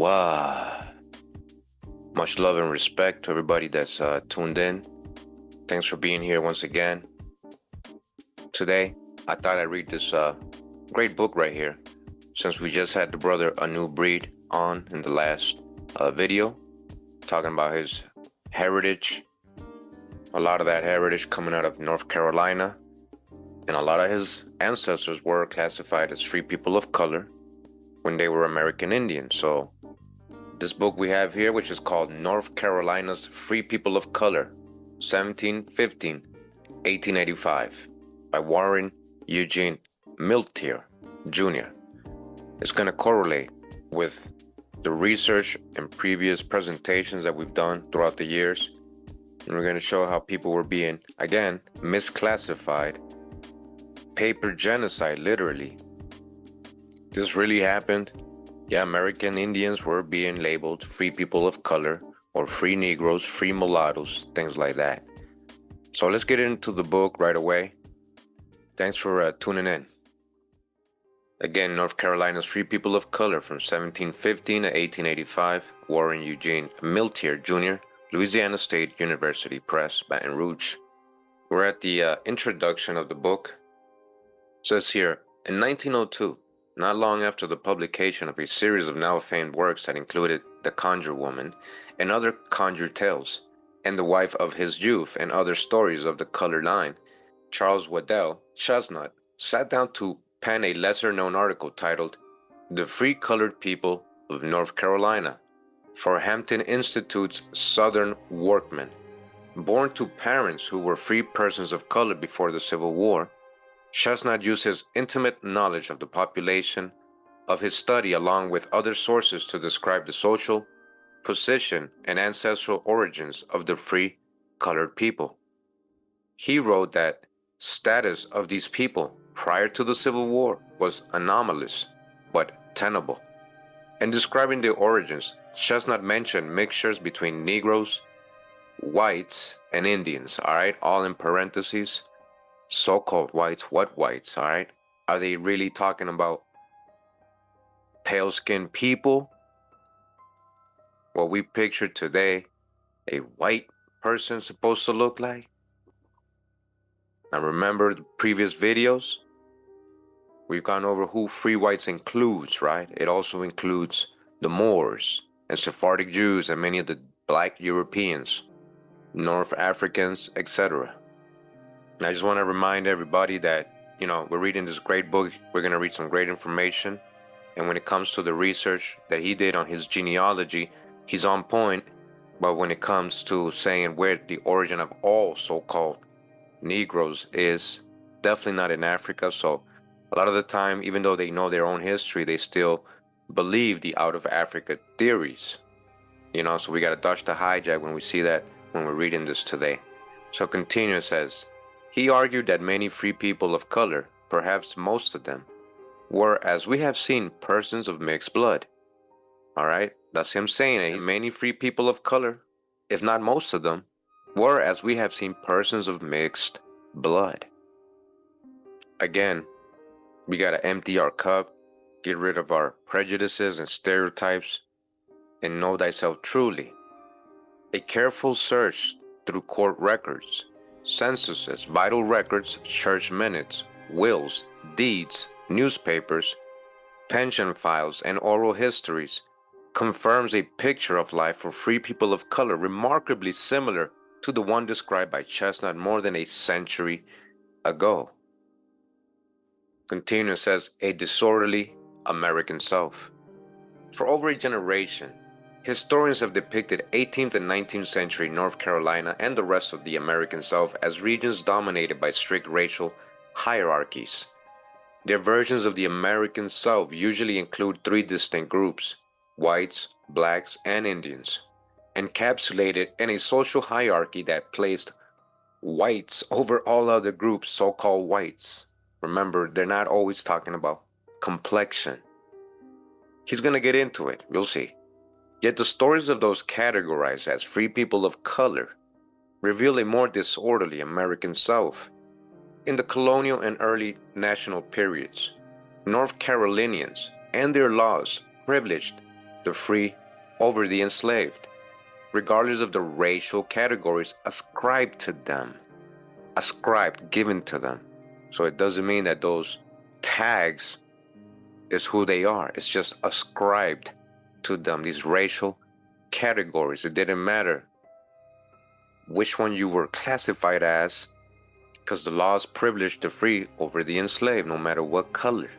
Wow. Much love and respect to everybody that's tuned in. Thanks for being here once again. Today, I thought I'd read this great book right here, since we just had the brother A New Breed on in the last video, talking about his heritage. A lot of that heritage coming out of North Carolina, and a lot of his ancestors were classified as free people of color when they were American Indians. So this book we have here, which is called North Carolina's Free People of Color, 1715-1885, by Warren Eugene Miltier Jr. It's going to correlate with the research and previous presentations that we've done throughout the years. And we're going to show how people were being, again, misclassified. Paper genocide, literally. This really happened. Yeah, American Indians were being labeled free people of color, or free Negros, free Mulattoes, things like that. So let's get into the book right away. Thanks for tuning in. Again, North Carolina's Free People of Color from 1715 to 1885, Warren Eugene Miltier Jr., Louisiana State University Press, Baton Rouge. We're at the introduction of the book. It says here, in 1902, not long after the publication of a series of now famed works that included The Conjure Woman and other conjure tales, and The Wife of His Youth and other stories of the colored line, Charles Waddell Chestnut sat down to pen a lesser-known article titled The Free Colored People of North Carolina for Hampton Institute's Southern Workmen. Born to parents who were free persons of color before the Civil War, Chestnut used his intimate knowledge of the population of his study along with other sources to describe the social position and ancestral origins of the free colored people. He wrote that status of these people prior to the Civil War was anomalous but tenable. In describing their origins, Chestnut mentioned mixtures between Negroes, whites, and Indians, all in parentheses. So-called whites, what whites, Are they really talking about pale-skinned people? What we picture today, a white person supposed to look like? Now remember the previous videos? We've gone over who free whites includes, right? It also includes the Moors and Sephardic Jews and many of the black Europeans, North Africans, etc. And I just want to remind everybody that, we're reading this great book. We're going to read some great information. And when it comes to the research that he did on his genealogy, he's on point. But when it comes to saying where the origin of all so-called Negroes is, definitely not in Africa. So a lot of the time, even though they know their own history, they still believe the out of Africa theories. So we got to dodge the hijack when we see that when we're reading this today. So continue, it says, he argued that many free people of color, perhaps most of them, were, as we have seen, persons of mixed blood. That's him saying it. Many free people of color, if not most of them, were, as we have seen, persons of mixed blood. Again, we got to empty our cup, get rid of our prejudices and stereotypes, and know thyself truly. A careful search through court records, censuses, vital records, church minutes, wills, deeds, newspapers, pension files, and oral histories confirms a picture of life for free people of color remarkably similar to the one described by Chestnut more than a century ago. Continues, says, a disorderly American South. For over a generation, historians have depicted 18th and 19th century North Carolina and the rest of the American South as regions dominated by strict racial hierarchies. Their versions of the American South usually include three distinct groups: whites, blacks, and Indians, encapsulated in a social hierarchy that placed whites over all other groups, so-called whites. Remember, they're not always talking about complexion. He's going to get into it, you'll see. Yet the stories of those categorized as free people of color reveal a more disorderly American South. In the colonial and early national periods, North Carolinians and their laws privileged the free over the enslaved, regardless of the racial categories ascribed to them, given to them. So it doesn't mean that those tags is who they are. It's just ascribed to them, these racial categories. It didn't matter which one you were classified as, because the laws privileged the free over the enslaved, no matter what color.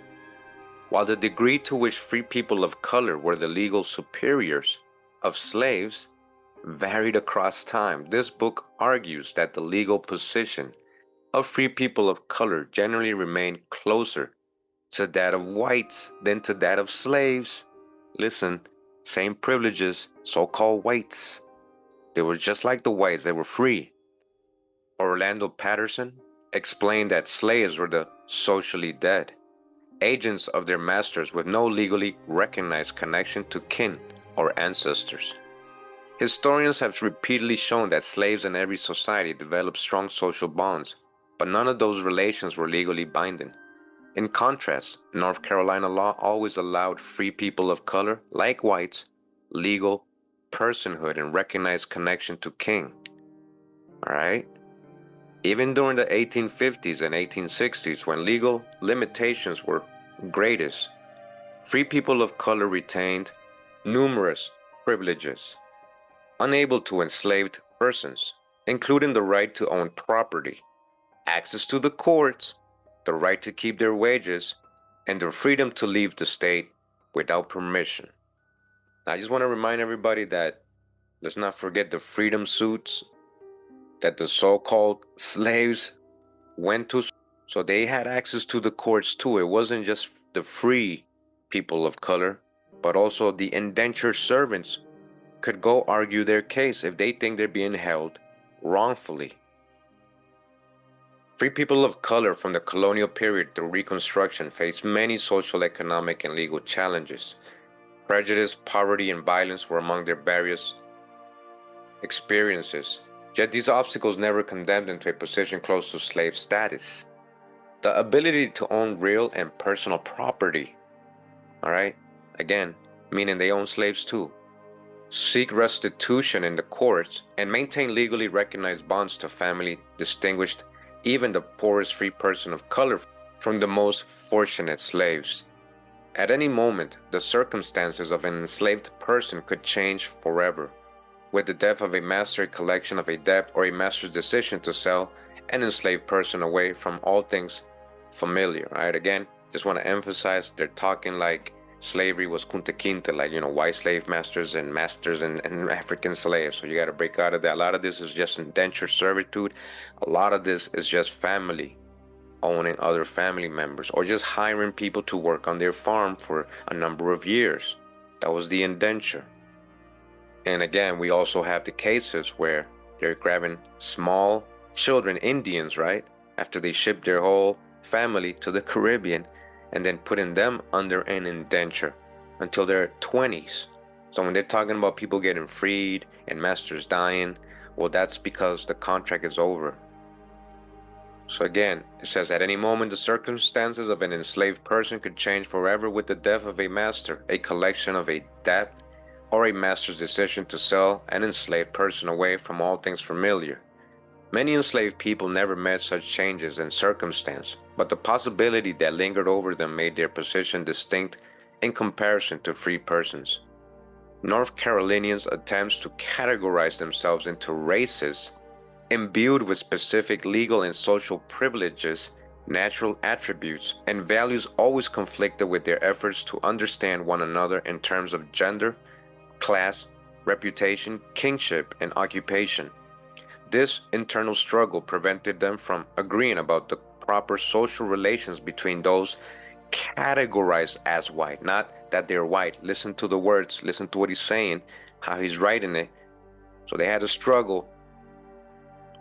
While the degree to which free people of color were the legal superiors of slaves varied across time, this book argues that the legal position of free people of color generally remained closer to that of whites than to that of slaves. Listen, same privileges, so-called whites. They were just like the whites, they were free. Orlando Patterson explained that slaves were the socially dead, agents of their masters with no legally recognized connection to kin or ancestors. Historians have repeatedly shown that slaves in every society developed strong social bonds, but none of those relations were legally binding. In contrast, North Carolina law always allowed free people of color, like whites, legal personhood and recognized connection to kin. Alright? Even during the 1850s and 1860s, when legal limitations were greatest, free people of color retained numerous privileges, unable to enslaved persons, including the right to own property, access to the courts, the right to keep their wages, and the freedom to leave the state without permission. Now, I just want to remind everybody that let's not forget the freedom suits that the so-called slaves went to. So they had access to the courts too. It wasn't just the free people of color, but also the indentured servants could go argue their case if they think they're being held wrongfully. Free people of color from the colonial period through Reconstruction faced many social, economic, and legal challenges. Prejudice, poverty, and violence were among their various experiences. Yet these obstacles never condemned them to a position close to slave status. The ability to own real and personal property, alright, again, meaning they own slaves too, seek restitution in the courts, and maintain legally recognized bonds to family distinguished even the poorest free person of color from the most fortunate slaves. At any moment, the circumstances of an enslaved person could change forever. With the death of a master, a collection of a debt, or a master's decision to sell an enslaved person away from all things familiar. Right? Again, just want to emphasize they're talking like slavery was kunta kinte, like, white slave masters and African slaves. So you got to break out of that. A lot of this is just indentured servitude. A lot of this is just family owning other family members, or just hiring people to work on their farm for a number of years. That was the indenture. And again, we also have the cases where they're grabbing small children, Indians, right? After they ship their whole family to the Caribbean, and then putting them under an indenture until their 20s. So when they're talking about people getting freed and masters dying, well, that's because the contract is over. So again, it says at any moment the circumstances of an enslaved person could change forever with the death of a master, a collection of a debt, or a master's decision to sell an enslaved person away from all things familiar. Many enslaved people never met such changes in circumstance, but the possibility that lingered over them made their position distinct in comparison to free persons. North Carolinians' attempts to categorize themselves into races imbued with specific legal and social privileges, natural attributes, and values always conflicted with their efforts to understand one another in terms of gender, class, reputation, kingship, and occupation. This internal struggle prevented them from agreeing about the proper social relations between those categorized as white, not that they're white. Listen to the words, listen to what he's saying, how he's writing it. So they had a struggle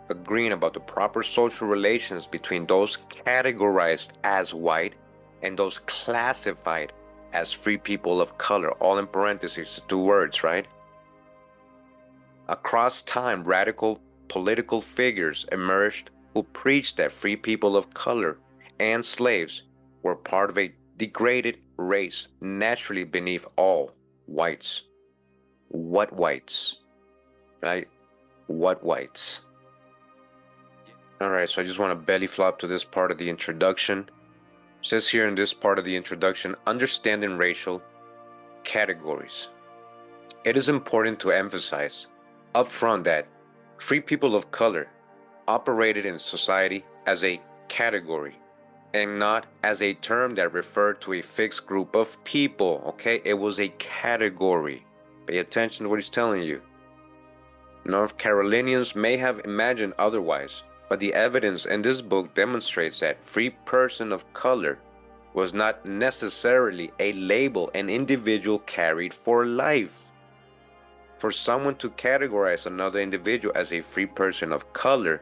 agreeing about the proper social relations between those categorized as white and those classified as free people of color, all in parentheses, 2 words, right? Across time, radical political figures emerged who preached that free people of color and slaves were part of a degraded race naturally beneath all. whites. What whites? Right? What whites? All right, so I just want to belly flop to this part of the introduction. It says here in this part of the introduction, understanding racial categories. It is important to emphasize upfront that free people of color operated in society as a category and not as a term that referred to a fixed group of people, okay? It was a category. Pay attention to what he's telling you. North Carolinians may have imagined otherwise, but the evidence in this book demonstrates that free person of color was not necessarily a label an individual carried for life. For someone to categorize another individual as a free person of color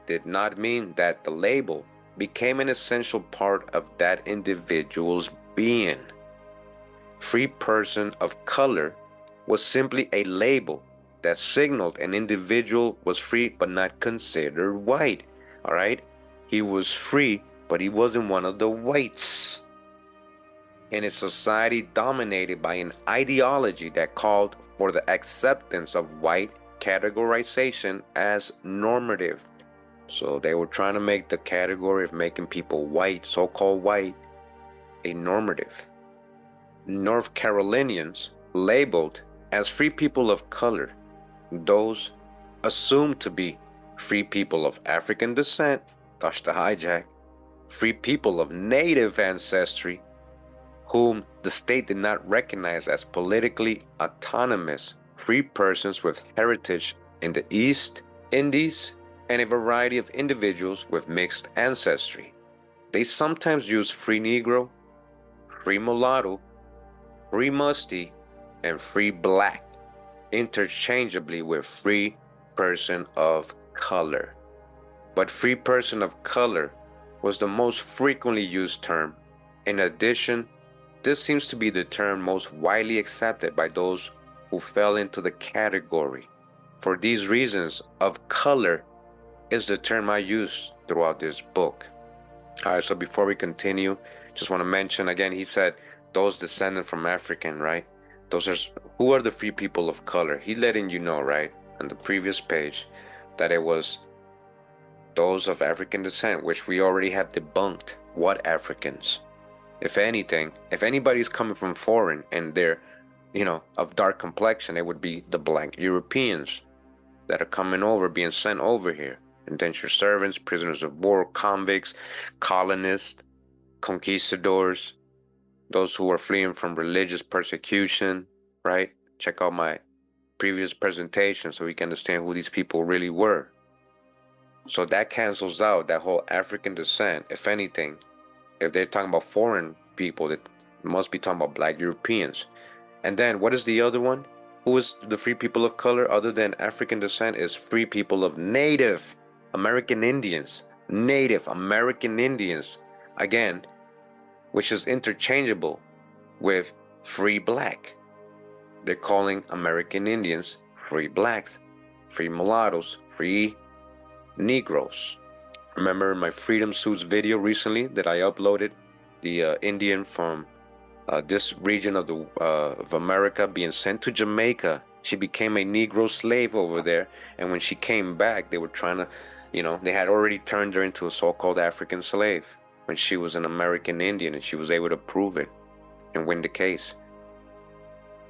did not mean that the label became an essential part of that individual's being. Free person of color was simply a label that signaled an individual was free but not considered white. All right? He was free, but he wasn't one of the whites. In a society dominated by an ideology that called for the acceptance of white categorization as normative. So they were trying to make the category of making people white, so-called white, a normative. North Carolinians labeled as free people of color those assumed to be free people of African descent, touch the hijack, free people of native ancestry, whom the state did not recognize as politically autonomous free persons with heritage in the East Indies, and a variety of individuals with mixed ancestry. They sometimes use free Negro, free Mulatto, free Musty, and free Black interchangeably with free person of color. But free person of color was the most frequently used term. In addition, this seems to be the term most widely accepted by those who fell into the category. For these reasons, of color is the term I use throughout this book. All right, so before we continue, just want to mention again, he said those descended from African, right? Those are who are the free people of color. He letting you know, right, on the previous page, that it was those of African descent, which we already have debunked. What Africans? If anything, if anybody's coming from foreign and they're, of dark complexion, it would be the black Europeans that are coming over, being sent over here. Indentured servants, prisoners of war, convicts, colonists, conquistadors, those who are fleeing from religious persecution, right? Check out my previous presentation so we can understand who these people really were. So that cancels out that whole African descent. If anything, if they're talking about foreign people, they must be talking about black Europeans. And then what is the other one? Who is the free people of color other than African descent? Is free people of Native American Indians. Native American Indians. Again, which is interchangeable with free black. They're calling American Indians free blacks, free mulattoes, free Negros. Remember my Freedom Suits video recently that I uploaded? The Indian from this region of America being sent to Jamaica. She became a Negro slave over there, and when she came back, they were trying to, they had already turned her into a so-called African slave when she was an American Indian, and she was able to prove it and win the case.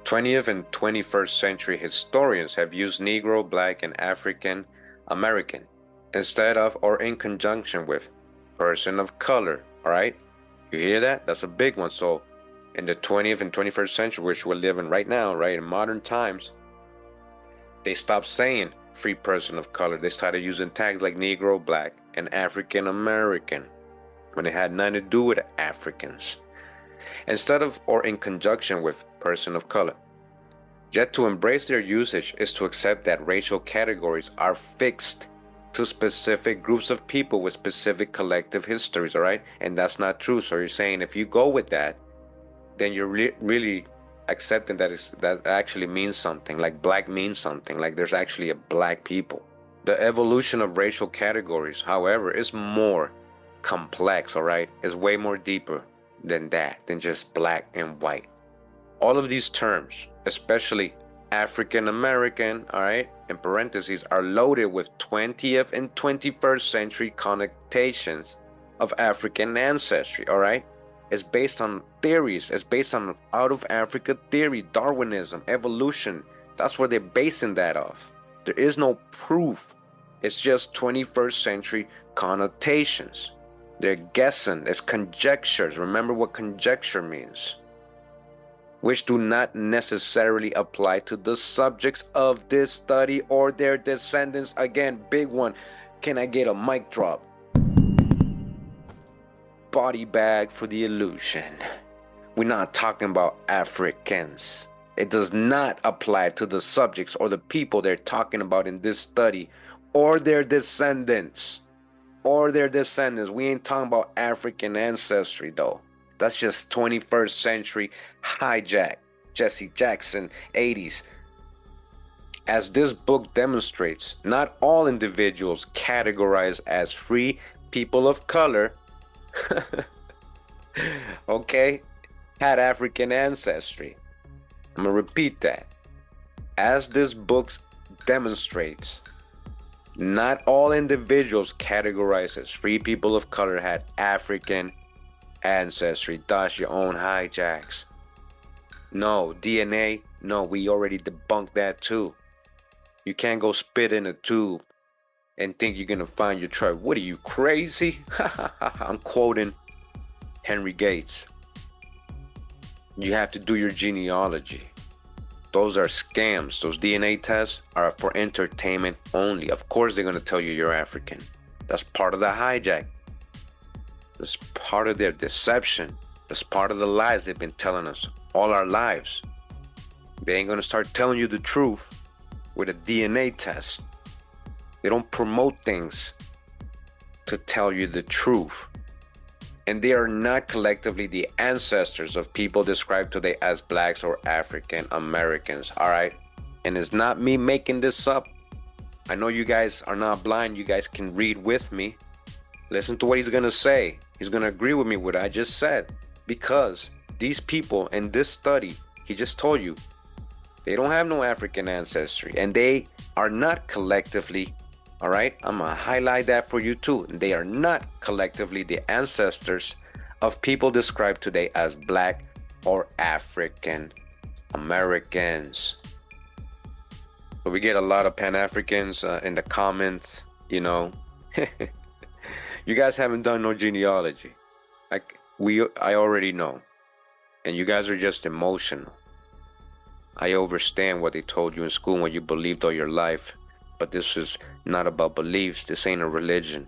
20th and 21st century historians have used Negro, Black, and African American instead of or in conjunction with person of color. All right, you hear that? That's a big one. So in the 20th and 21st century, which we're living right now, right, in modern times, they stopped saying free person of color. They started using tags like Negro, Black, and African American when it had nothing to do with Africans, instead of or in conjunction with person of color. Yet to embrace their usage is to accept that racial categories are fixed to specific groups of people with specific collective histories, all right? And that's not true. So you're saying if you go with that, then you're really accepting that actually means something, like black means something, like there's actually a black people. The evolution of racial categories, however, is more complex, all right? Is way more deeper than that, than just black and white. All of these terms especially African American, all right, in parentheses, are loaded with 20th and 21st century connotations of African ancestry, all right? It's based on theories, it's based on out of Africa theory, Darwinism, evolution. That's where they're basing that off. There is no proof. It's just 21st century connotations. They're guessing, it's conjectures. Remember what conjecture means, which do not necessarily apply to the subjects of this study or their descendants. Again, big one. Can I get a mic drop? Body bag for the illusion. We're not talking about Africans. It does not apply to the subjects or the people they're talking about in this study or their descendants. We ain't talking about African ancestry though. That's just 21st century hijack. Jesse Jackson, 80s. As this book demonstrates, not all individuals categorized as free people of color okay, had African ancestry. I'm gonna repeat that. As this book demonstrates, not all individuals categorized as free people of color had African ancestry. Thus, your own hijacks. No, DNA, no, we already debunked that too. You can't go spit in a tube and think you're gonna find your tribe. What are you, crazy? I'm quoting Henry Gates. You have to do your genealogy. Those are scams. Those DNA tests are for entertainment only. Of course they're gonna tell you you're African. That's part of the hijack. That's part of their deception. That's part of the lies they've been telling us all our lives. They ain't gonna start telling you the truth with a DNA test. They don't promote things to tell you the truth. And they are not collectively the ancestors of people described today as blacks or African Americans, all right? And it's not me making this up. I know you guys are not blind. You guys can read with me. Listen to what he's gonna say. He's gonna agree with me what I just said. Because these people in this study, he just told you, they don't have no African ancestry. And they are not collectively, all right, I'm gonna highlight that for you too. They are not collectively the ancestors of people described today as black or African Americans. But we get a lot of Pan-Africans in the comments, you know. You guys haven't done no genealogy. I already know. And you guys are just emotional. I understand what they told you in school and what you believed all your life. But this is not about beliefs. This ain't a religion.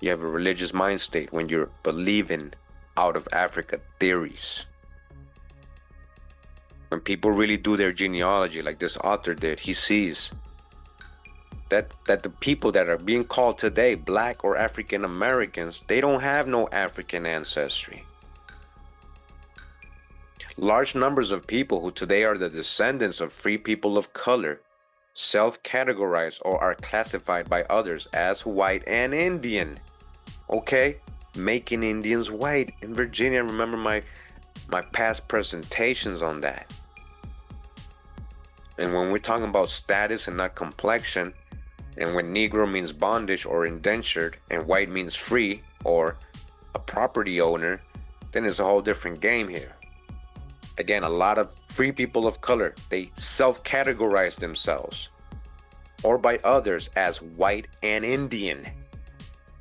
You have a religious mind state when you're believing out of Africa theories. When people really do their genealogy like this author did, he sees that the people that are being called today black or African Americans, they don't have no African ancestry. Large numbers of people who today are the descendants of free people of color self-categorize or are classified by others as white and Indian. Okay? Making Indians white in Virginia. Remember my past presentations on that. And when we're talking about status and not complexion, and when Negro means bondage or indentured, and white means free or a property owner, then it's a whole different game here. Again, a lot of free people of color, they self-categorize themselves or by others as white and Indian.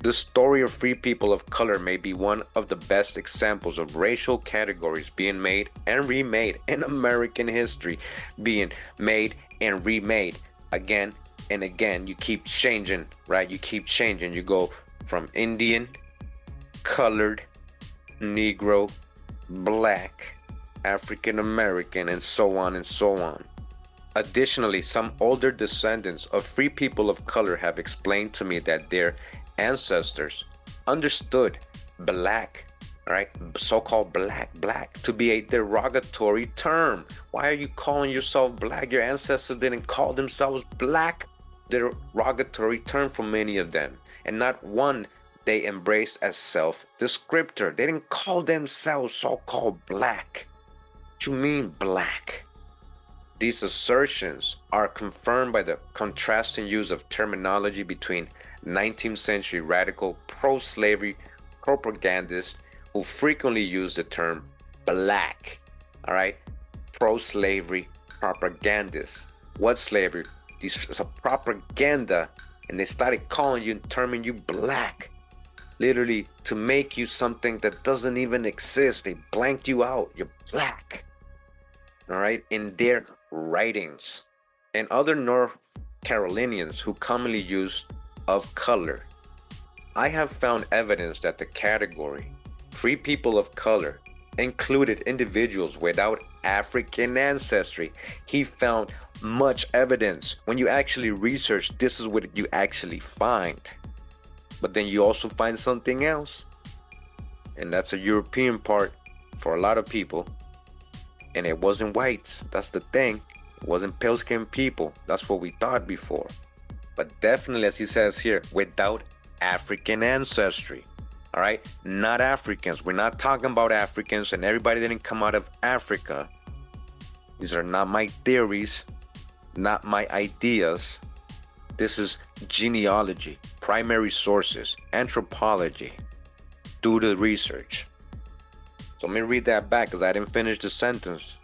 The story of free people of color may be one of the best examples of racial categories being made and remade in American history, being made and remade again and again. You keep changing, right? You keep changing. You go from Indian, colored, Negro, black, African American, and so on and so on. Additionally, some older descendants of free people of color have explained to me that their ancestors understood black, right, so-called black to be a derogatory term. Why are you calling yourself black? Your ancestors didn't call themselves black. Derogatory term for many of them, and not one they embraced as self-descriptor. They didn't call themselves so-called black. What you mean black? These assertions are confirmed by the contrasting use of terminology between 19th century radical pro-slavery propagandists who frequently use the term black. All right, pro-slavery propagandists. What slavery? This is a propaganda, and they started calling you and terming you black, literally to make you something that doesn't even exist. They blanked you out. You're black. All right, in their writings. And other North Carolinians who commonly use of color. I have found evidence that the category free people of color included individuals without African ancestry. He found much evidence. When you actually research, this is what you actually find. But then you also find something else. And that's a European part for a lot of people. And it wasn't whites. That's the thing. It wasn't pale-skinned people. That's what we thought before. But definitely, as he says here, without African ancestry. All right? Not Africans. We're not talking about Africans, and everybody didn't come out of Africa. These are not my theories, not my ideas. This is genealogy, primary sources, anthropology. Do the research. So let me read that back because I didn't finish the sentence.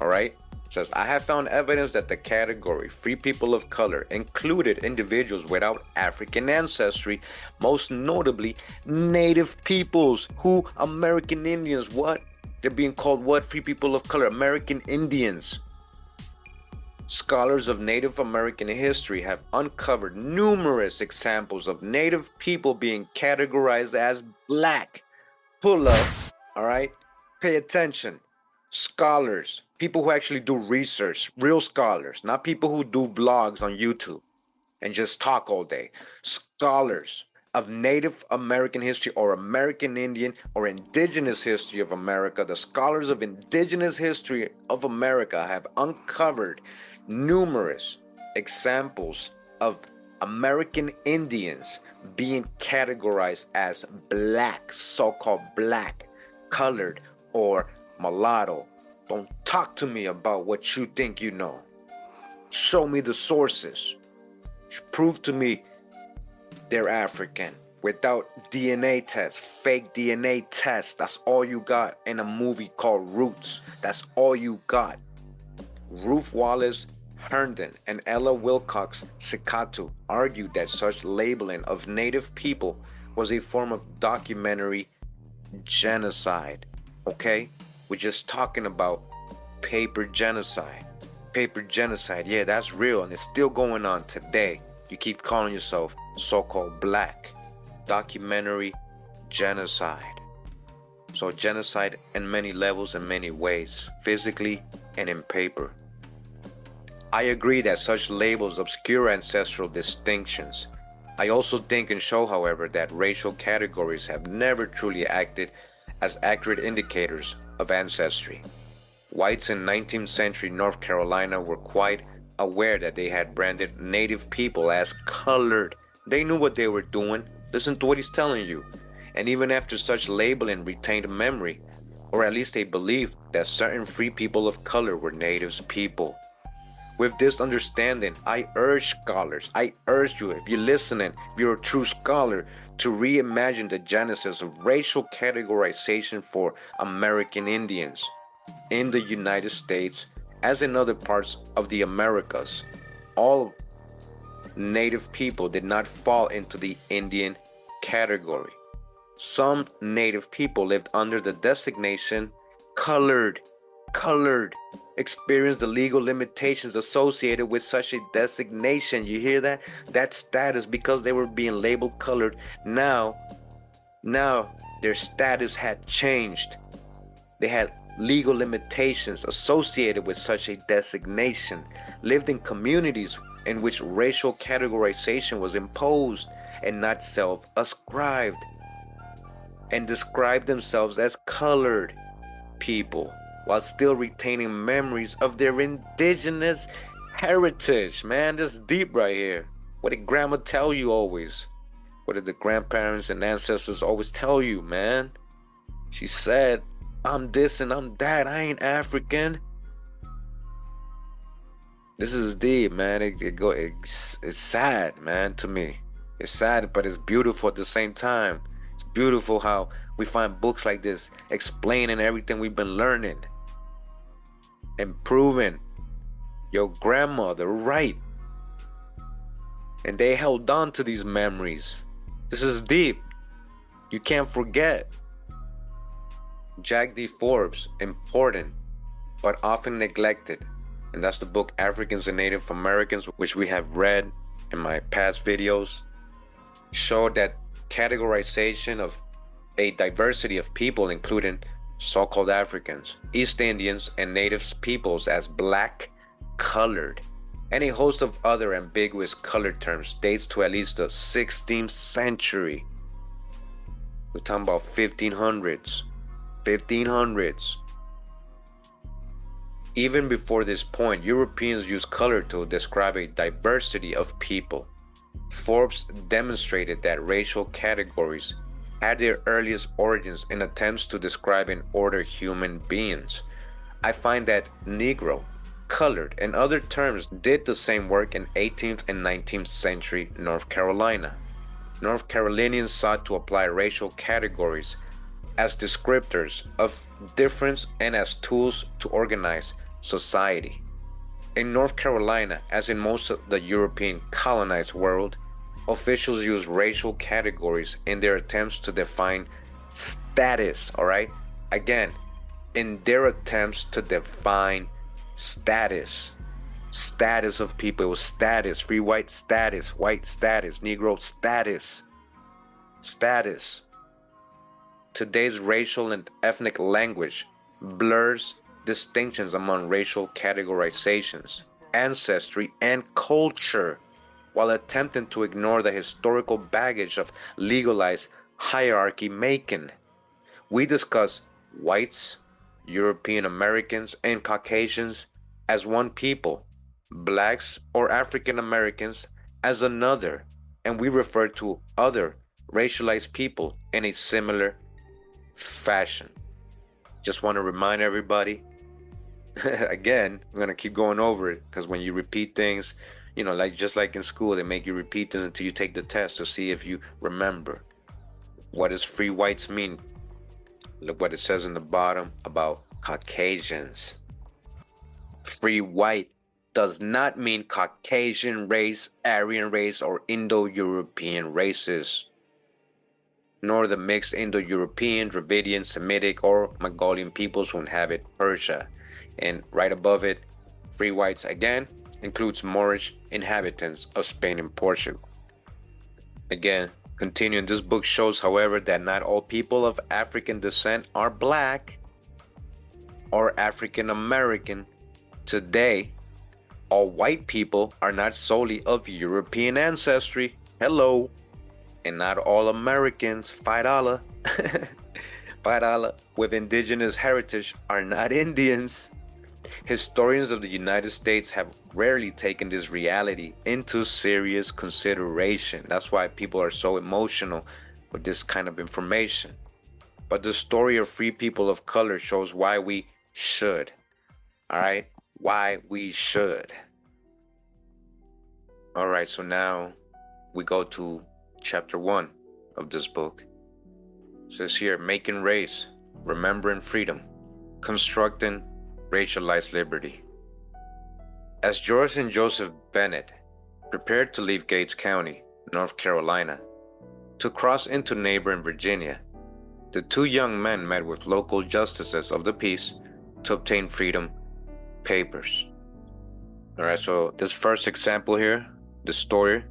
All right? It says, I have found evidence that the category free people of color included individuals without African ancestry, most notably Native peoples. Who? American Indians. What? They're being called what? Free people of color. American Indians. Scholars of Native American history have uncovered numerous examples of Native people being categorized as black. Pull up, all right? Pay attention. Scholars, people who actually do research, real scholars, not people who do vlogs on YouTube and just talk all day. Scholars of Native American history or American Indian or indigenous history of America, the scholars of indigenous history of America have uncovered numerous examples of American Indians being categorized as black, so-called black, colored, or mulatto. Don't talk to me about what you think you know. Show me the sources. Prove to me they're African without DNA tests, fake DNA tests. That's all you got in a movie called Roots. That's all you got. Ruth Wallace Herndon and Ella Wilcox Sikatu argued that such labeling of Native people was a form of documentary genocide. Okay? We're just talking about paper genocide. Paper genocide, yeah, that's real and it's still going on today. You keep calling yourself so-called black. Documentary genocide. So genocide in many levels and many ways, physically and in paper. I agree that such labels obscure ancestral distinctions. I also think and show, however, that racial categories have never truly acted as accurate indicators of ancestry. Whites in 19th century North Carolina were quite aware that they had branded Native people as colored. They knew what they were doing. Listen to what he's telling you. And even after such labeling retained memory, or at least they believed that certain free people of color were Native people. With this understanding, I urge scholars, I urge you, if you're listening, if you're a true scholar, to reimagine the genesis of racial categorization for American Indians in the United States as in other parts of the Americas. All Native people did not fall into the Indian category. Some Native people lived under the designation colored, experienced the legal limitations associated with such a designation. You hear that? That status, because they were being labeled colored, now their status had changed. They had legal limitations associated with such a designation, lived in communities in which racial categorization was imposed and not self-ascribed, and described themselves as colored people while still retaining memories of their indigenous heritage. Man, this is deep right here. What did grandma tell you always? What did the grandparents and ancestors always tell you, man? She said, I'm this and I'm that. I ain't African. This is deep, man. It's sad, man, to me. It's sad, but it's beautiful at the same time. It's beautiful how we find books like this explaining everything we've been learning and proving your grandmother right. And they held on to these memories. This is deep. You can't forget. Jack D. Forbes, important, but often neglected. And that's the book Africans and Native Americans, which we have read in my past videos, showed that categorization of a diversity of people, including so-called Africans, East Indians, and Native peoples as black, colored, and a host of other ambiguous colored terms dates to at least the 16th century. We're talking about 1500s. 1500s. Even before this point, Europeans used color to describe a diversity of people. Forbes demonstrated that racial categories had their earliest origins in attempts to describe and order human beings. I find that Negro, colored, and other terms did the same work in 18th and 19th century North Carolina. North Carolinians sought to apply racial categories as descriptors of difference and as tools to organize society. In North Carolina, as in most of the European colonized world, officials use racial categories in their attempts to define status, all right? Again, in their attempts to define status. Status of people. It was status, free white status, Negro status. Status. Today's racial and ethnic language blurs distinctions among racial categorizations, ancestry, and culture, while attempting to ignore the historical baggage of legalized hierarchy making. We discuss whites, European Americans, and Caucasians as one people, blacks or African Americans as another, and we refer to other racialized people in a similar fashion. Just want to remind everybody, again, I'm going to keep going over it because when you repeat things, you know, like just like in school, they make you repeat things until you take the test to see if you remember. What does free whites mean? Look what it says in the bottom about Caucasians. Free white does not mean Caucasian race, Aryan race, or Indo-European races, nor the mixed Indo-European, Dravidian, Semitic, or Mongolian peoples who inhabit Persia. And right above it, free whites again includes Moorish inhabitants of Spain and Portugal. Again, continuing, this book shows, however, that not all people of African descent are black or African American. Today, all white people are not solely of European ancestry. Hello. And not all Americans, fight Allah, fight Allah, with indigenous heritage are not Indians. Historians of the United States have rarely taken this reality into serious consideration. That's why people are so emotional with this kind of information. But the story of free people of color shows why we should. All right? Why we should. All right, so now we go to Chapter 1 of this book. It says here, Making Race, Remembering Freedom, Constructing Racialized Liberty. As George and Joseph Bennett prepared to leave Gates County, North Carolina, to cross into neighboring Virginia, the two young men met with local justices of the peace to obtain freedom papers. All right, so this first example here, the story,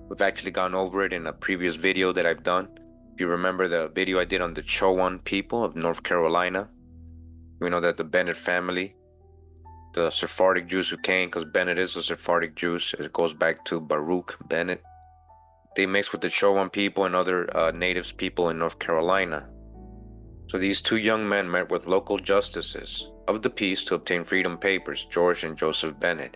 we've actually gone over it in a previous video that I've done. If you remember the video I did on the Chowan people of North Carolina, we know that the Bennett family, the Sephardic Jews who came, because Bennett is a Sephardic Jew, it goes back to Baruch Bennett. They mixed with the Chowan people and other natives people in North Carolina. So these two young men met with local justices of the peace to obtain freedom papers, George and Joseph Bennett.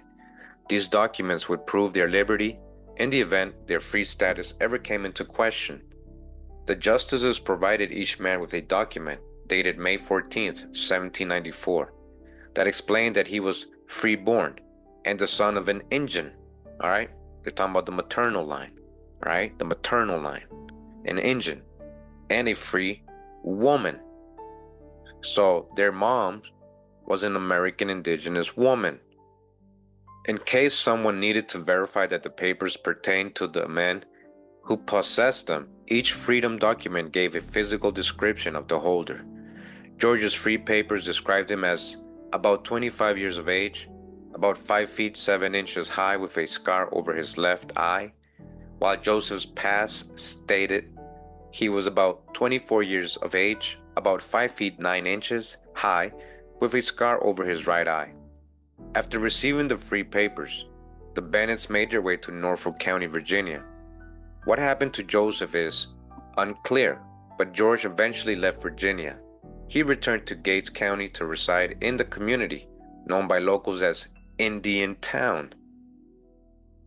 These documents would prove their liberty in the event their free status ever came into question. The justices provided each man with a document dated May 14th, 1794, that explained that he was freeborn and the son of an Indian. All right, they're talking about the maternal line, right? The maternal line, an Indian, and a free woman. So their mom was an American indigenous woman. In case someone needed to verify that the papers pertained to the man who possessed them, each freedom document gave a physical description of the holder. George's free papers described him as about 25 years of age, about 5 feet 7 inches high with a scar over his left eye, while Joseph's pass stated he was about 24 years of age, about 5 feet 9 inches high, with a scar over his right eye. After receiving the free papers, the Bennetts made their way to Norfolk County, Virginia. What happened to Joseph is unclear, but George eventually left Virginia. He returned to Gates County to reside in the community known by locals as Indian Town.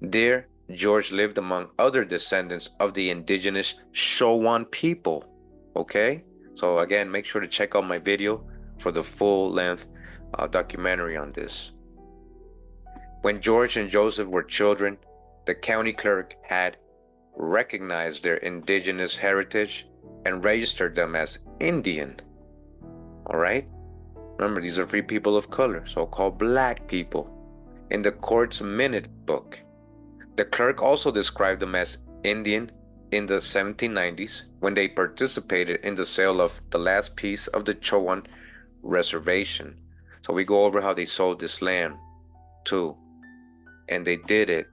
There, George lived among other descendants of the indigenous Chowan people. Okay? So again, make sure to check out my video for the full-length documentary on this. When George and Joseph were children, the county clerk had recognized their indigenous heritage and registered them as Indian. All right? Remember, these are free people of color, so-called black people, in the court's minute book. The clerk also described them as Indian in the 1790s when they participated in the sale of the last piece of the Chowan reservation. So we go over how they sold this land too. And they did it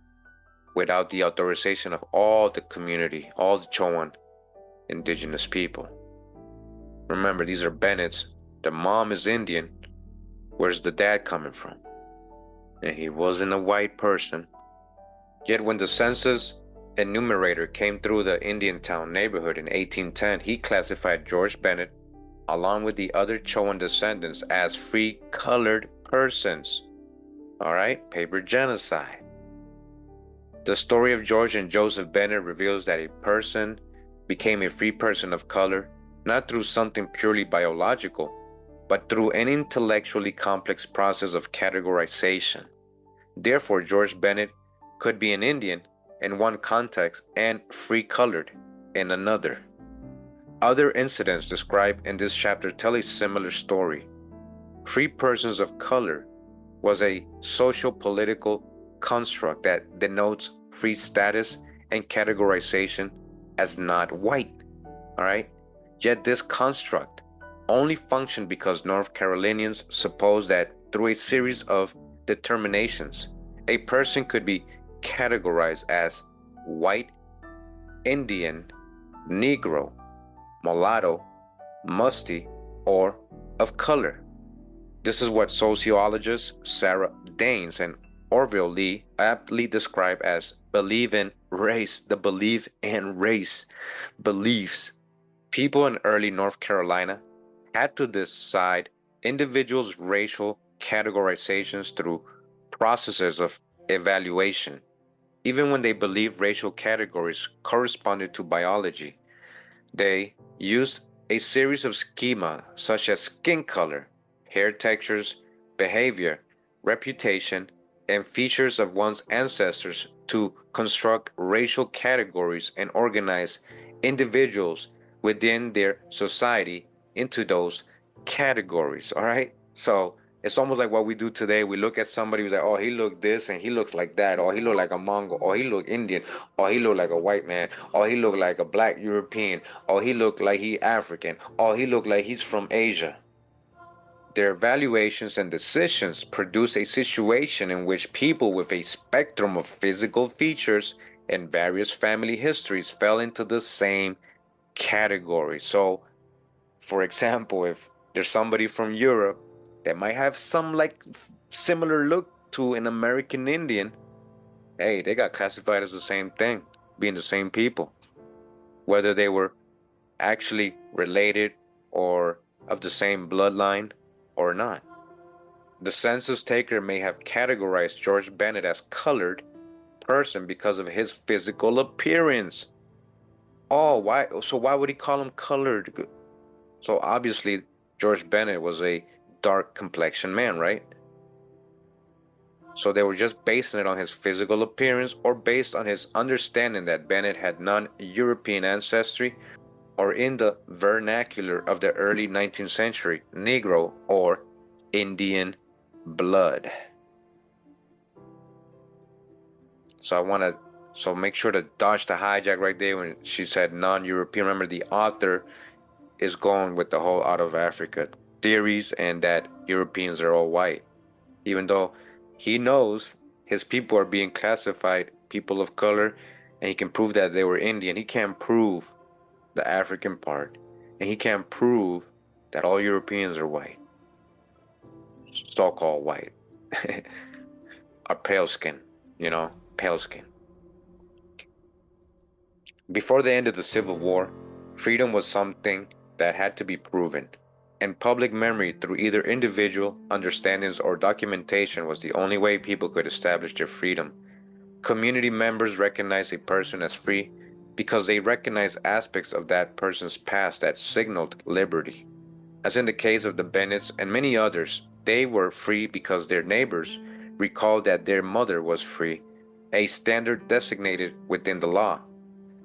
without the authorization of all the community, all the Chowan indigenous people. Remember, these are Bennetts. The mom is Indian. Where's the dad coming from? And he wasn't a white person. Yet when the census enumerator came through the Indian Town neighborhood in 1810, he classified George Bennett, along with the other Chowan descendants, as free colored persons. All right, paper genocide. The story of George and Joseph Bennett reveals that a person became a free person of color, not through something purely biological, but through an intellectually complex process of categorization. Therefore, George Bennett could be an Indian in one context and free colored in another. Other incidents described in this chapter tell a similar story. Free persons of color was a social political construct that denotes free status and categorization as not white. All right? Yet this construct only functioned because North Carolinians supposed that through a series of determinations, a person could be categorized as white, Indian, Negro, Mulatto, Musty, or of color. This is what sociologists Sarah Daines and Orville Lee aptly describe as belief in race, the belief in race, beliefs. People in early North Carolina had to decide individuals' racial categorizations through processes of evaluation, even when they believed racial categories corresponded to biology. They used a series of schema such as skin color, hair textures, behavior, reputation, and features of one's ancestors to construct racial categories and organize individuals within their society into those categories. All right? So it's almost like what we do today. We look at somebody who's like, oh, he look this and he looks like that, or he look like a Mongol, or he look Indian, or he look like a white man, or he look like a black European, or he look like he African, or he look like he's from Asia. Their evaluations and decisions produce a situation in which people with a spectrum of physical features and various family histories fell into the same category. So, for example, if there's somebody from Europe that might have some like similar look to an American Indian, hey, they got classified as the same thing, being the same people, whether they were actually related or of the same bloodline or not. The census taker may have categorized George Bennett as colored person because of his physical appearance. Oh, why? So why would he call him colored? So obviously George Bennett was a dark complexion man, right? So they were just basing it on his physical appearance or based on his understanding that Bennett had non-European ancestry, or in the vernacular of the early 19th century, Negro or Indian blood. So make sure to dodge the hijack right there when she said non-European. Remember, the author is going with the whole out of Africa theories and that Europeans are all white, even though he knows his people are being classified people of color, and he can prove that they were Indian. He can't prove the African part, and he can't prove that all Europeans are white, so-called white, are pale skin, pale skin. Before the end of the Civil War, freedom was something that had to be proven, and public memory through either individual understandings or documentation was the only way people could establish their freedom. Community members recognize a person as free because they recognize aspects of that person's past that signaled liberty. As in the case of the Bennetts and many others, they were free because their neighbors recalled that their mother was free, a standard designated within the law.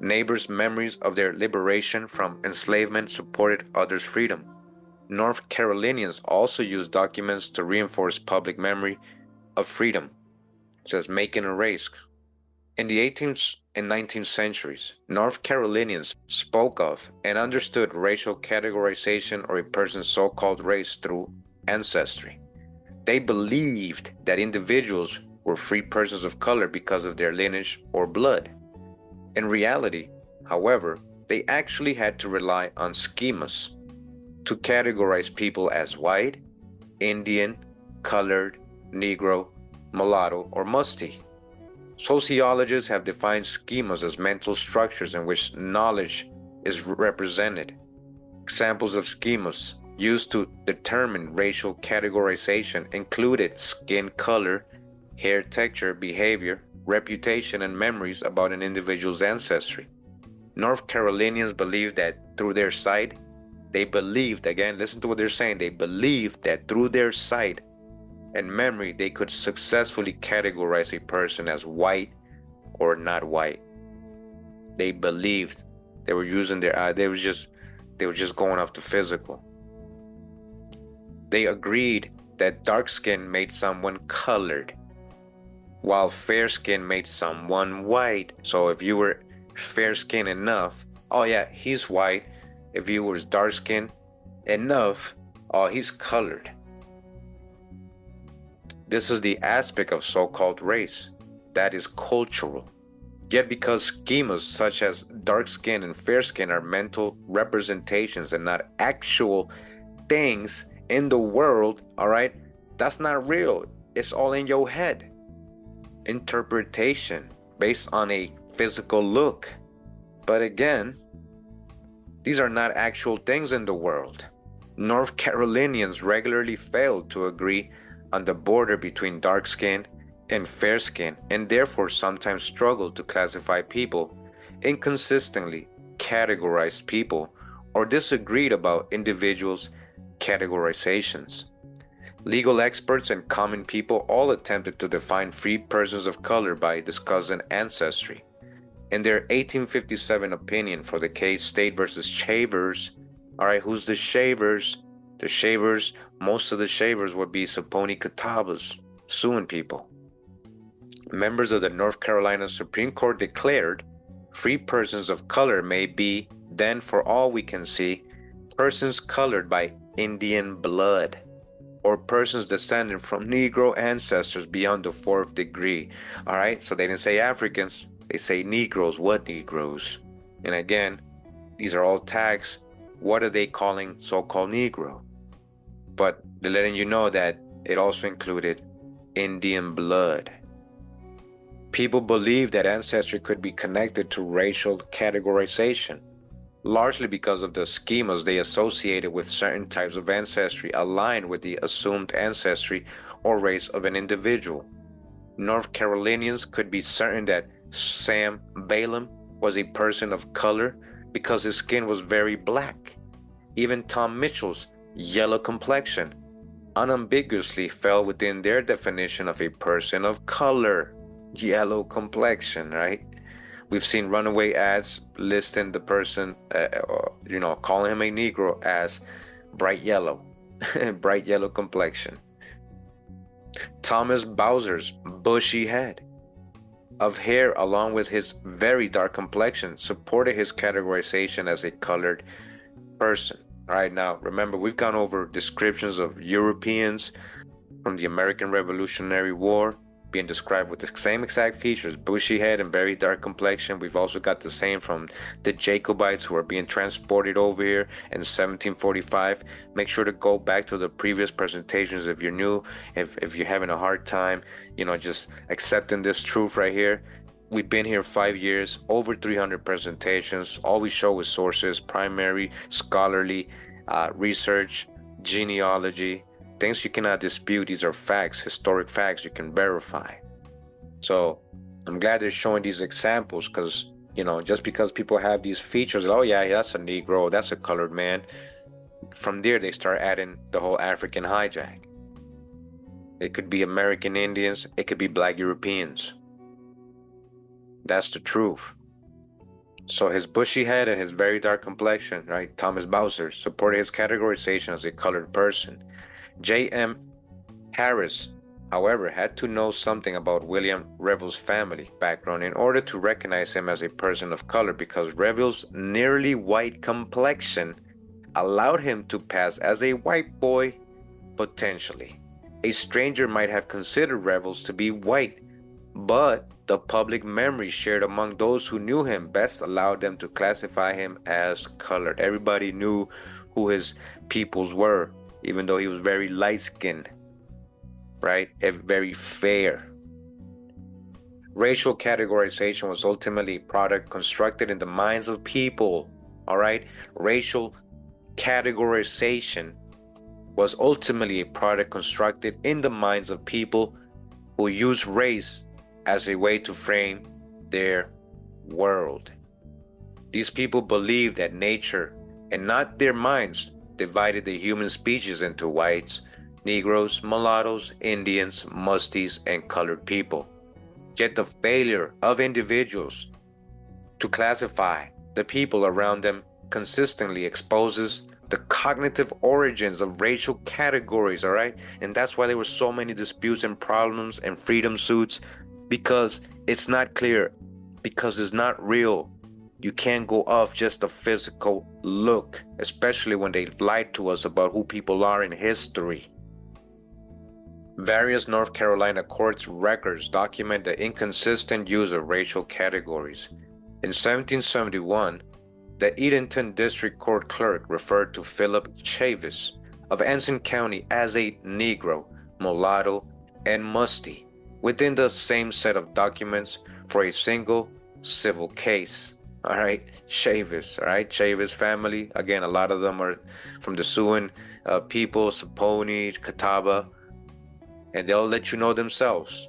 Neighbors' memories of their liberation from enslavement supported others' freedom. North Carolinians also used documents to reinforce public memory of freedom, such as making a race. In the 18th and 19th centuries, North Carolinians spoke of and understood racial categorization or a person's so-called race through ancestry. They believed that individuals were free persons of color because of their lineage or blood. In reality, however, they actually had to rely on schemas to categorize people as white, Indian, colored, Negro, mulatto, or musty. Sociologists have defined schemas as mental structures in which knowledge is represented. Examples of schemas used to determine racial categorization included skin color, hair texture, behavior, reputation, and memories about an individual's ancestry. North Carolinians believed that through their sight, again, listen to what they're saying, they believed that through their sight and memory, they could successfully categorize a person as white or not white. They believed they were using their eye, they were just going off the physical. They agreed that dark skin made someone colored, while fair skin made someone white. So if you were fair skinned enough, oh yeah, he's white. If you were dark skinned enough, oh, he's colored. This is the aspect of so-called race that is cultural. Yet because schemas such as dark skin and fair skin are mental representations and not actual things in the world, all right, that's not real. It's all in your head. Interpretation based on a physical look. But again, these are not actual things in the world. North Carolinians regularly failed to agree on the border between dark skin and fair skin, and therefore sometimes struggled to classify people, inconsistently categorized people, or disagreed about individuals' categorizations. Legal experts and common people all attempted to define free persons of color by discussing ancestry. In their 1857 opinion for the case State versus Shavers, all right, who's the Shavers? The Shavers, most of the Shavers would be Saponi Catawbas suing people. Members of the North Carolina Supreme Court declared free persons of color may be, then for all we can see, persons colored by Indian blood, or persons descending from Negro ancestors beyond the fourth degree. All right, so they didn't say Africans, they say Negroes. What Negroes? And again, these are all tags. What are they calling so-called Negro? But they're letting you know that it also included Indian blood. People believed that ancestry could be connected to racial categorization, largely because of the schemas they associated with certain types of ancestry aligned with the assumed ancestry or race of an individual. North Carolinians could be certain that Sam Balaam was a person of color because his skin was very black. Even Tom Mitchell's yellow complexion unambiguously fell within their definition of a person of color, yellow complexion, right? We've seen runaway ads listing the person, calling him a Negro as bright yellow, bright yellow complexion. Thomas Bowser's bushy head of hair, along with his very dark complexion, supported his categorization as a colored person. All right, now remember, we've gone over descriptions of Europeans from the American Revolutionary War being described with the same exact features, bushy head and very dark complexion. We've also got the same from the Jacobites who are being transported over here in 1745. Make sure to go back to the previous presentations if you're new, if you're having a hard time, just accepting this truth right here. We've been here 5 years, over 300 presentations. All we show is sources, primary, scholarly, research, genealogy, things you cannot dispute. These are facts, historic facts you can verify. So I'm glad they're showing these examples because, just because people have these features, oh yeah, that's a Negro, that's a colored man. From there, they start adding the whole African hijack. It could be American Indians, it could be Black Europeans. That's the truth. So his bushy head and his very dark complexion, right? Thomas Bowser supported his categorization as a colored person. J.M. Harris, however, had to know something about William Reville's family background in order to recognize him as a person of color, because Reville's nearly white complexion allowed him to pass as a white boy, potentially. A stranger might have considered Reville to be white, but the public memory shared among those who knew him best allowed them to classify him as colored. Everybody knew who his peoples were, even though he was very light-skinned, right? Very fair. Racial categorization was ultimately a product constructed in the minds of people, all right? Racial categorization was ultimately a product constructed in the minds of people who use race as a way to frame their world. These people believed that nature, and not their minds, divided the human species into whites, Negroes, mulattoes, Indians, musties, and colored people. Yet the failure of individuals to classify the people around them consistently exposes the cognitive origins of racial categories, all right? And that's why there were so many disputes and problems and freedom suits, because it's not clear, because it's not real. You can't go off just a physical look, especially when they've lied to us about who people are in history. Various North Carolina courts records document the inconsistent use of racial categories. In 1771, the Edenton District Court clerk referred to Philip Chavis of Anson County as a Negro, mulatto, and musty within the same set of documents for a single civil case. All right, Chavis, all right, Chavis family. Again, a lot of them are from the Siouan people, Saponi, Catawba, and they'll let you know themselves.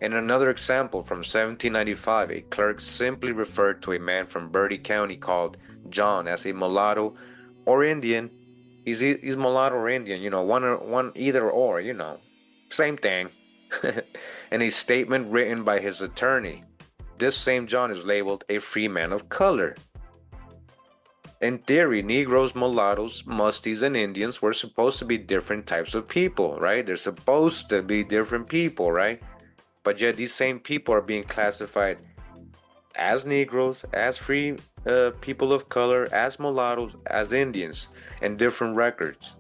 In another example from 1795, a clerk simply referred to a man from Bertie County called John as a mulatto or Indian. He's mulatto or Indian, one either or, same thing. In a statement written by his attorney, this same John is labeled a free man of color. In theory, Negroes, mulattoes, musties, and Indians were supposed to be different types of people, right? They're supposed to be different people, right? But yet these same people are being classified as Negroes, as free people of color, as mulattoes, as Indians, in different records.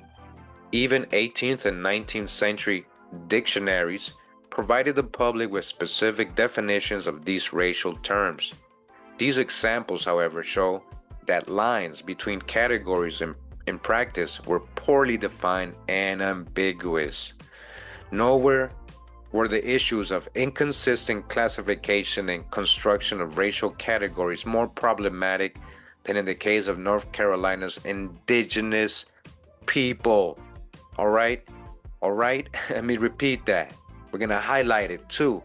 Even 18th and 19th century dictionaries provided the public with specific definitions of these racial terms. These examples, however, show that lines between categories in practice were poorly defined and ambiguous. Nowhere were the issues of inconsistent classification and construction of racial categories more problematic than in the case of North Carolina's indigenous people. All right? Let me repeat that. We're going to highlight it too.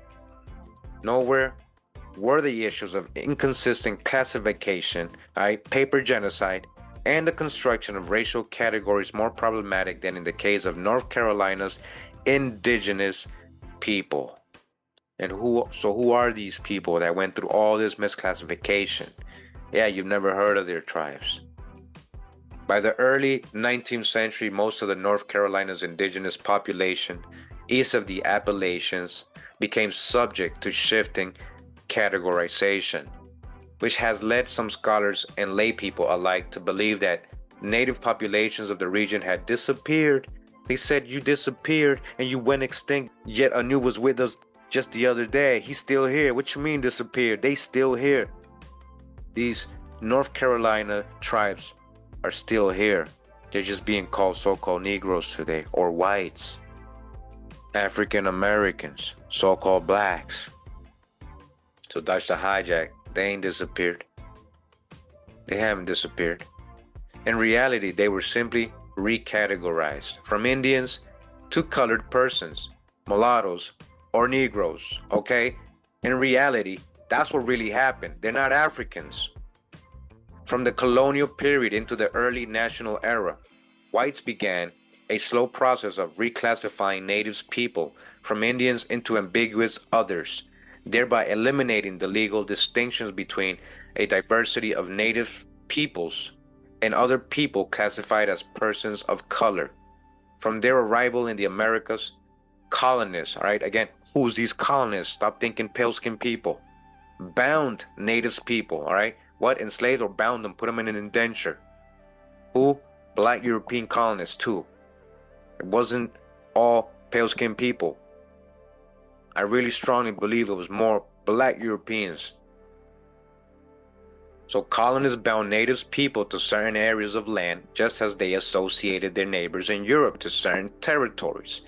Nowhere were the issues of inconsistent classification, all right, paper genocide, and the construction of racial categories more problematic than in the case of North Carolina's indigenous people. And who are these people that went through all this misclassification? Yeah, you've never heard of their tribes. By the early 19th century, most of the North Carolina's indigenous population east of the Appalachians became subject to shifting categorization, which has led some scholars and laypeople alike to believe that native populations of the region had disappeared. They said you disappeared and you went extinct, yet a new was with us just the other day. He's still here. What you mean disappeared? They still here. These North Carolina tribes are still here. They're just being called so-called Negroes today, or whites. African Americans, so-called blacks. So that's the hijack. They ain't disappeared. They haven't disappeared. In reality, they were simply recategorized from Indians to colored persons, mulattoes, or Negroes, okay? In reality, that's what really happened. They're not Africans. From the colonial period into the early national era, whites began a slow process of reclassifying native people from Indians into ambiguous others, thereby eliminating the legal distinctions between a diversity of native peoples and other people classified as persons of color. From their arrival in the Americas, colonists, all right, again, who's these colonists? Stop thinking pale-skinned people. Bound natives people, all right? What? Enslaved or bound them, put them in an indenture. Who? Black European colonists too. It wasn't all pale-skinned people. I really strongly believe it was more black Europeans. So colonists bound native people to certain areas of land, just as they associated their neighbors in Europe to certain territories.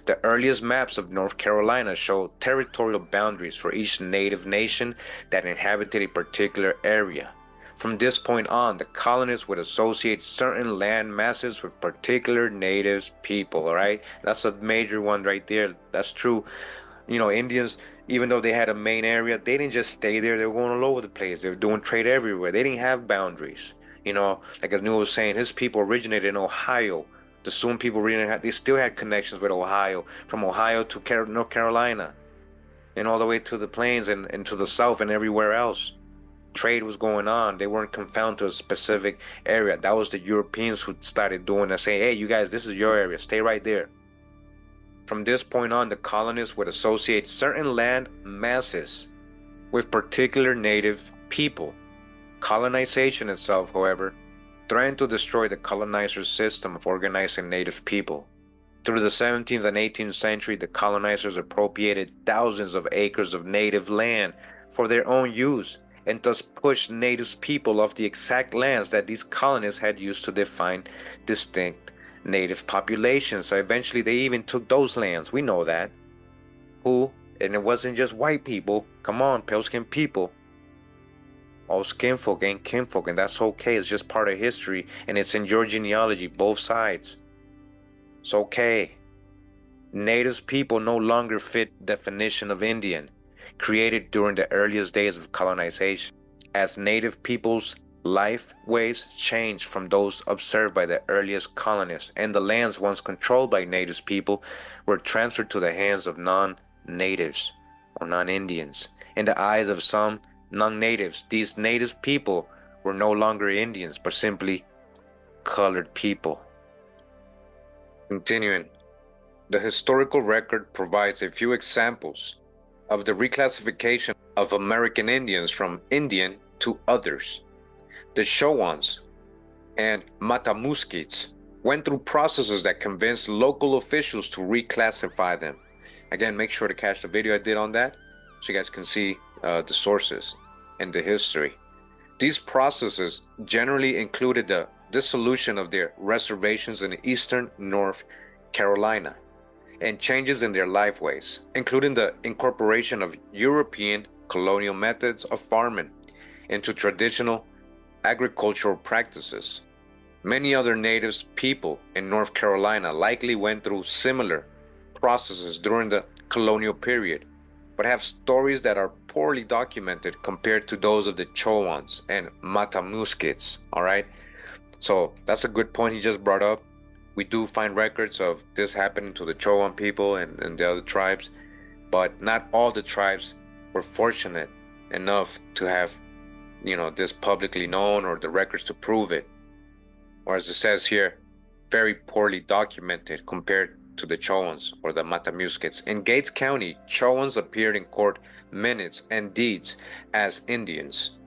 The earliest maps of North Carolina show territorial boundaries for each native nation that inhabited a particular area. From this point on, the colonists would associate certain land masses with particular native people, all right? That's a major one right there. That's true. You know, Indians, even though they had a main area, they didn't just stay there. They were going all over the place. They were doing trade everywhere. They didn't have boundaries. You know, like as New was saying, his people originated in Ohio. The Sioux people really had, they still had connections with Ohio, from Ohio to North Carolina, and all the way to the plains and to the south and everywhere else. Trade was going on. They weren't confined to a specific area. That was the Europeans who started doing that, saying, hey, you guys, this is your area. Stay right there. From this point on, the colonists would associate certain land masses with particular native people. Colonization itself, however, threatened to destroy the colonizers' system of organizing native people. Through the 17th and 18th century, the colonizers appropriated thousands of acres of native land for their own use, and thus pushed native people off the exact lands that these colonists had used to define distinct native populations. So eventually they even took those lands. We know that. Who? And it wasn't just white people. Come on, pale-skinned people. All skinfolk ain't kinfolk, and that's okay. It's just part of history, and it's in your genealogy, both sides. It's okay. Native people no longer fit definition of Indian, created during the earliest days of colonization. As native people's life ways changed from those observed by the earliest colonists, and the lands once controlled by native people were transferred to the hands of non-natives or non-Indians. In the eyes of some non-natives, these native people were no longer Indians, but simply colored people. Continuing, the historical record provides a few examples of the reclassification of American Indians from Indian to others. The Chowans and Matamuskets went through processes that convinced local officials to reclassify them. Again, make sure to catch the video I did on that so you guys can see the sources and the history. These processes generally included the dissolution of their reservations in eastern North Carolina and changes in their lifeways, including the incorporation of European colonial methods of farming into traditional agricultural practices. Many other native people in North Carolina likely went through similar processes during the colonial period, but have stories that are poorly documented compared to those of the Chowans and Matamuskets, all right? So that's a good point he just brought up. We do find records of this happening to the Chowan people and the other tribes, but not all the tribes were fortunate enough to have, this publicly known or the records to prove it. Or as it says here, very poorly documented compared to the Chowans or the Matamusquets. In Gates County, Chowans appeared in court minutes and deeds as Indians.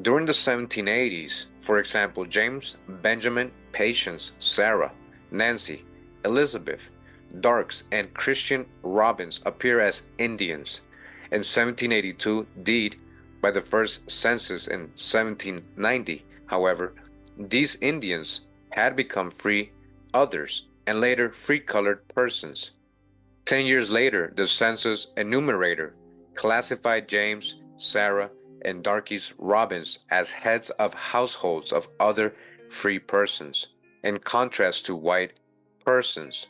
During the 1780s, for example, James, Benjamin, Patience, Sarah, Nancy, Elizabeth, Darks, and Christian Robbins appear as Indians. In 1782, deed by the first census in 1790, however, these Indians had become free others and later free colored persons. 10 years later, the census enumerator classified James, Sarah, and Darkies Robbins as heads of households of other free persons, in contrast to white persons.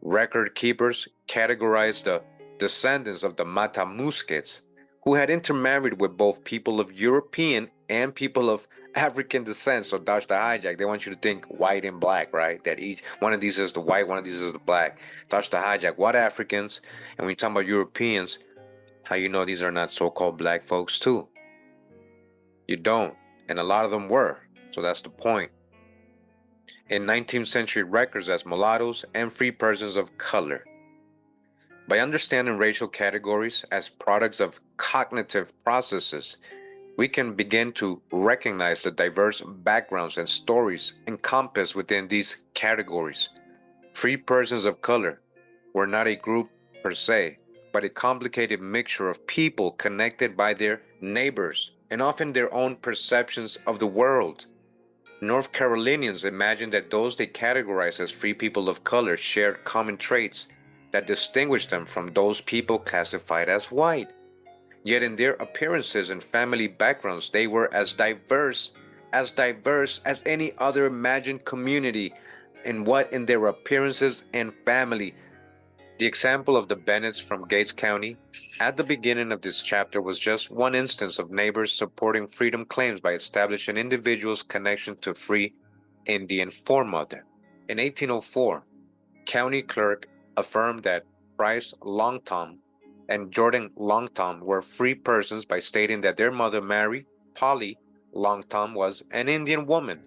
Record keepers categorized the descendants of the Matamusquets, who had intermarried with both people of European and people of African descent. So Dodge the hijack. They want you to think white and black, right? That each one of these is the white, one of these is the black. Dodge the hijack. What Africans? And when you talk about Europeans, how you know these are not so-called black folks too? You don't. And a lot of them were. So that's the point. In 19th century records as mulattoes and free persons of color. By understanding racial categories as products of cognitive processes, we can begin to recognize the diverse backgrounds and stories encompassed within these categories. Free persons of color were not a group per se, but a complicated mixture of people connected by their neighbors and often their own perceptions of the world. North Carolinians imagined that those they categorized as free people of color shared common traits that distinguished them from those people classified as white. Yet in their appearances and family backgrounds, they were as diverse as any other imagined community in their appearances and family. The example of the Bennetts from Gates County at the beginning of this chapter was just one instance of neighbors supporting freedom claims by establishing individuals' connection to free Indian foremother. In 1804, county clerk affirmed that Price Longtom and Jordan Longtom were free persons by stating that their mother Mary Polly Longtom was an Indian woman.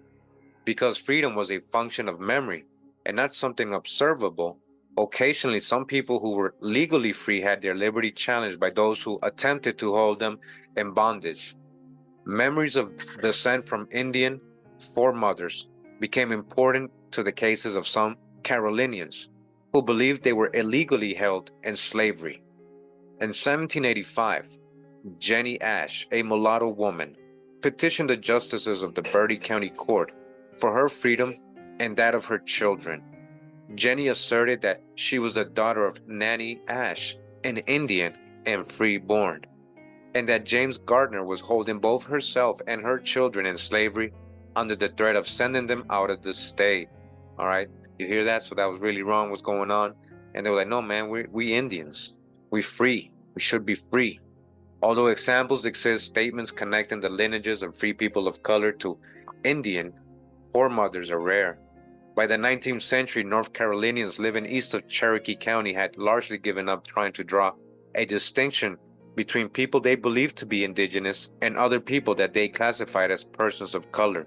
Because freedom was a function of memory and not something observable, occasionally some people who were legally free had their liberty challenged by those who attempted to hold them in bondage. Memories of descent from Indian foremothers became important to the cases of some Carolinians who believed they were illegally held in slavery. In 1785, Jenny Ash, a mulatto woman, petitioned the justices of the Bertie County Court for her freedom and that of her children. Jenny asserted that she was the daughter of Nanny Ash, an Indian and free-born, and that James Gardner was holding both herself and her children in slavery under the threat of sending them out of the state. All right, you hear that? So that was really wrong what's going on. And they were like, no, man, we Indians. We free. We should be free. Although examples exist, statements connecting the lineages of free people of color to Indian foremothers are rare. By the 19th century, North Carolinians living east of Cherokee County had largely given up trying to draw a distinction between people they believed to be indigenous and other people that they classified as persons of color.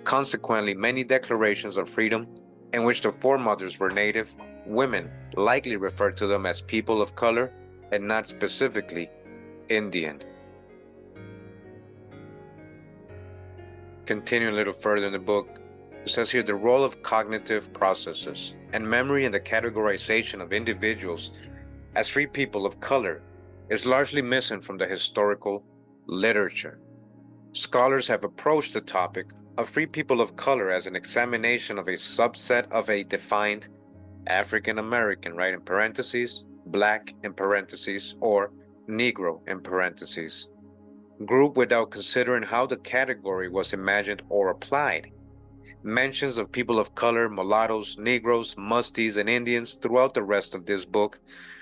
Consequently, many declarations of freedom in which the foremothers were native women likely referred to them as people of color and not specifically Indian. Continuing a little further in the book, it says here the role of cognitive processes and memory in the categorization of individuals as free people of color is largely missing from the historical literature. Scholars have approached the topic of free people of color as an examination of a subset of a defined African American, right, in parentheses, black in parentheses, or Negro in parentheses, group without considering how the category was imagined or applied. Mentions of people of color, mulattoes, Negroes, musties, and Indians throughout the rest of this book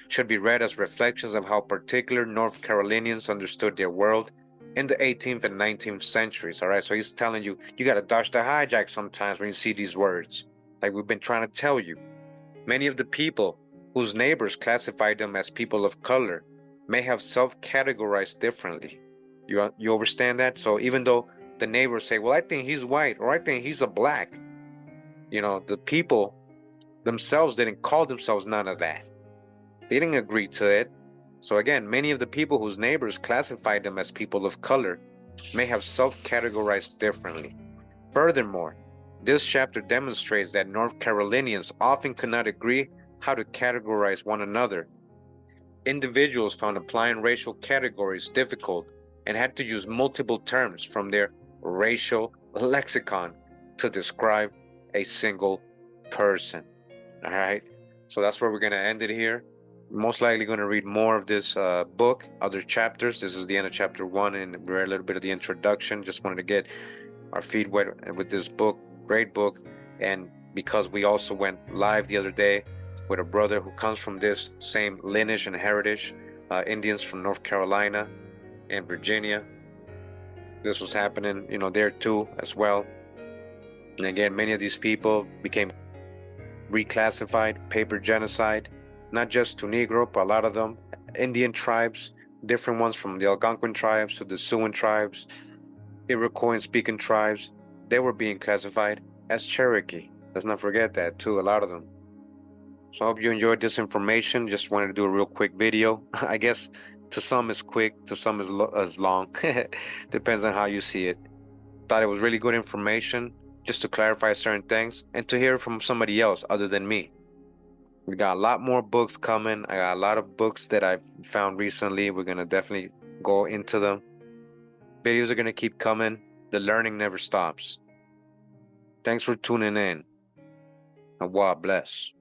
should be read as reflections of how particular North Carolinians understood their world in the 18th and 19th centuries. All right, so he's telling you, you got to dodge the hijack sometimes when you see these words. Like we've been trying to tell you, many of the people whose neighbors classified them as people of color may have self-categorized differently. You understand that? So even though the neighbors say, well, I think he's white, or I think he's a black, the people themselves didn't call themselves none of that. They didn't agree to it. So again, many of the people whose neighbors classified them as people of color may have self-categorized differently. Furthermore, this chapter demonstrates that North Carolinians often could not agree how to categorize one another. Individuals found applying racial categories difficult and had to use multiple terms from their racial lexicon to describe a single person. All right, so that's where we're going to end it here. Most likely going to read more of this book, other chapters. This is the end of chapter 1, and we read a little bit of the introduction. Just wanted to get our feet wet with this book, great book. And because we also went live the other day with a brother who comes from this same lineage and heritage, Indians from North Carolina and Virginia. This was happening, there too as well. And again, many of these people became reclassified, paper genocide, not just to Negro, but a lot of them, Indian tribes, different ones from the Algonquin tribes to the Siouan tribes, Iroquois speaking tribes, they were being classified as Cherokee. Let's not forget that too, a lot of them. So I hope you enjoyed this information. Just wanted to do a real quick video. I guess to some is quick, to some is long. Depends on how you see it. Thought it was really good information just to clarify certain things and to hear from somebody else other than me. We got a lot more books coming. I got a lot of books that I've found recently. We're going to definitely go into them. Videos are going to keep coming. The learning never stops. Thanks for tuning in. Allah bless.